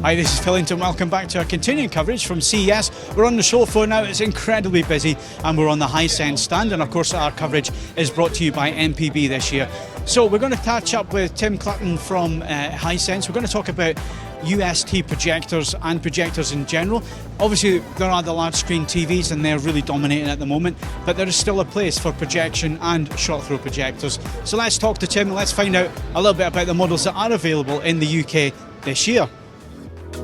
Hi, this is Phillington. Welcome back to our continuing coverage from CES. We're on the show floor now. It's incredibly busy, and we're on the Hisense stand. And of course, our coverage is brought to you by MPB this year. So we're going to catch up with Tim Clutton from Hisense. We're going to talk about UST projectors and projectors in general. Obviously, there are the large screen TVs, and they're really dominating at the moment. But there is still a place for projection and short throw projectors. So let's talk to Tim and let's find out a little bit about the models that are available in the UK this year.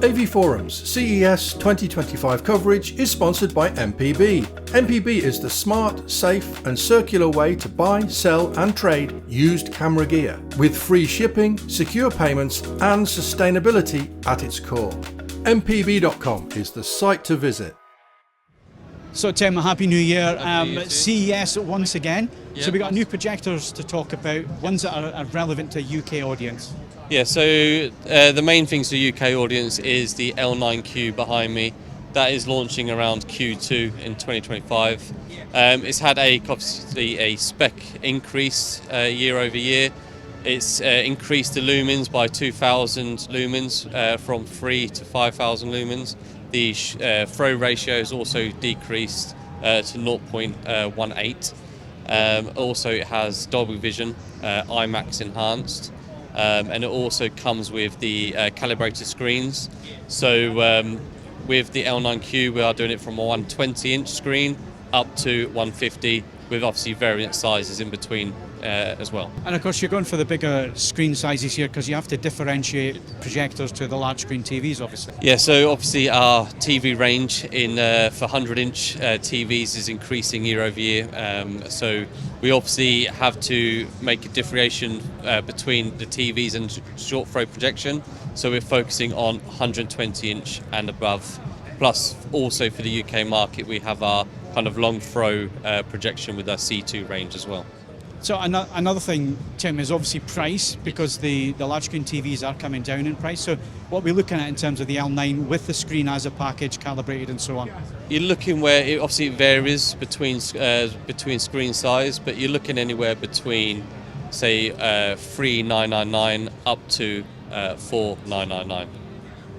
AVForums CES 2025 coverage is sponsored by MPB. MPB is the smart, safe and circular way to buy, sell and trade used camera gear, with free shipping, secure payments and sustainability at its core. MPB.com is the site to visit. So Tim, Happy New Year. Happy New Year CES once again. Yeah. So we got new projectors to talk about, ones that are relevant to a UK audience. Yeah, so the main thing to the UK audience is the L9Q behind me. That is launching around Q2 in 2025. It's had obviously a spec increase year over year. It's increased the lumens by 2,000 lumens from 3 to 5,000 lumens. The throw ratio has also decreased to 0.18. Also, it has Dolby Vision, IMAX enhanced. And it also comes with the calibrated screens. So with the L9Q, we are doing it from a 120-inch screen up to 150, with obviously variant sizes in between as well. And of course, you're going for the bigger screen sizes here because you have to differentiate projectors to the large screen TVs, obviously. Yeah, so obviously our TV range for 100-inch TVs is increasing year over year. So we obviously have to make a differentiation between the TVs and short throw projection. So we're focusing on 120-inch and above. Plus, also for the UK market, we have our kind of long throw projection with our C2 range as well. So another thing, Tim, is obviously price, because the large screen TVs are coming down in price. So what we're looking at in terms of the L9 with the screen as a package, calibrated and so on. You're looking where it obviously varies between screen size, but you're looking anywhere between, say, 3,999 up to 4,999.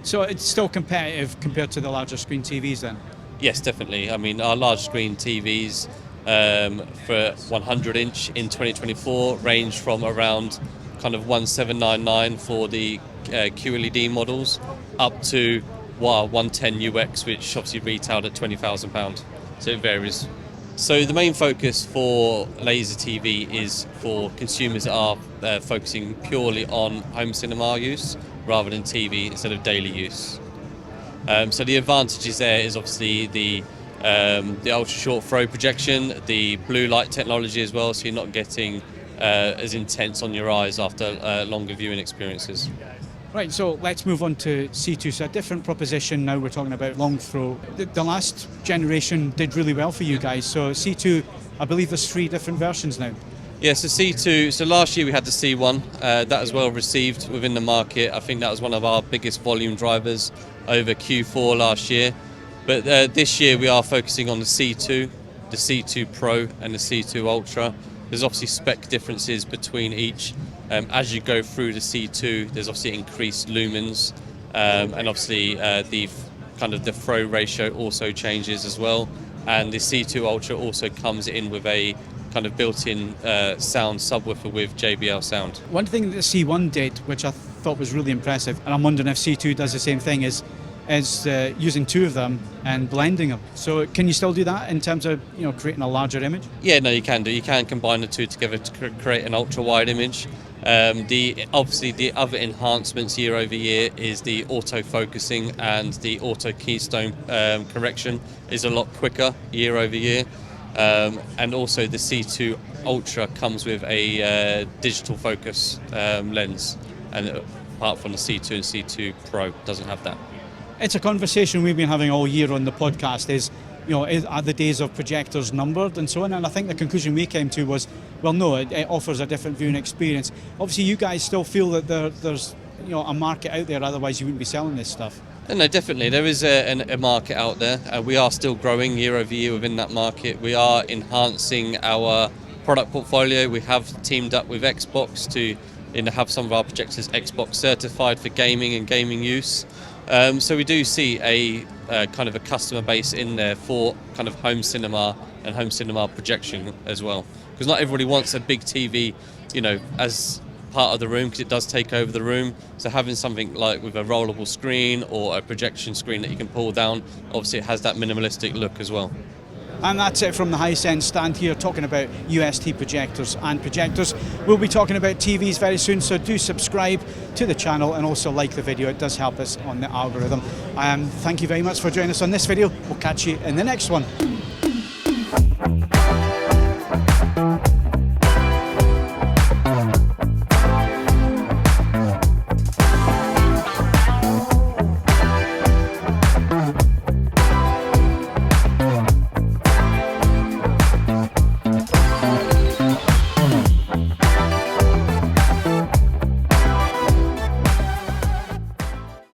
So it's still competitive compared to the larger screen TVs then? Yes, definitely. I mean, our large screen TVs for 100-inch in 2024 range from around kind of 1,799 for the QLED models up to 110 UX, which obviously retailed at £20,000. So it varies. So the main focus for laser TV is for consumers that are focusing purely on home cinema use rather than TV instead of daily use. So the advantages there is obviously the ultra short throw projection, the blue light technology as well, so you're not getting as intense on your eyes after longer viewing experiences. Right, so let's move on to C2. So a different proposition now, we're talking about long throw. The last generation did really well for you guys. So C2, I believe there's 3 different versions now. Yeah, so C2, so last year we had the C1, that was well received within the market. I think that was one of our biggest volume drivers over Q4 last year. But this year we are focusing on the C2, the C2 Pro and the C2 Ultra. There's obviously spec differences between each. As you go through the C2, there's obviously increased lumens, and obviously the throw ratio also changes as well. And the C2 Ultra also comes in with a kind of built-in sound subwoofer with JBL sound. One thing that the C1 did, which I thought was really impressive, and I'm wondering if C2 does the same thing, is using 2 of them and blending them. So can you still do that in terms of creating a larger image? Yeah, no, you can do. You can combine the 2 together to create an ultra-wide image. Obviously the other enhancements year over year is the auto-focusing and the auto-keystone correction is a lot quicker year over year. And also the C2 Ultra comes with a digital focus lens, and apart from the C2 and C2 Pro doesn't have that. It's a conversation we've been having all year on the podcast are the days of projectors numbered and so on? And I think the conclusion we came to was, well, no, it offers a different viewing experience. Obviously, you guys still feel that there's a market out there, otherwise you wouldn't be selling this stuff. No, definitely. There is a market out there. We are still growing year over year within that market. We are enhancing our product portfolio. We have teamed up with Xbox to have some of our projectors Xbox certified for gaming and gaming use. So we do see a kind of a customer base in there for kind of home cinema and home cinema projection as well, because not everybody wants a big TV, as part of the room, because it does take over the room. So having something like with a rollable screen or a projection screen that you can pull down, obviously it has that minimalistic look as well. And that's it from the Hisense stand here, talking about UST projectors and projectors. We'll be talking about TVs very soon, so do subscribe to the channel and also like the video. It does help us on the algorithm. Thank you very much for joining us on this video. We'll catch you in the next one.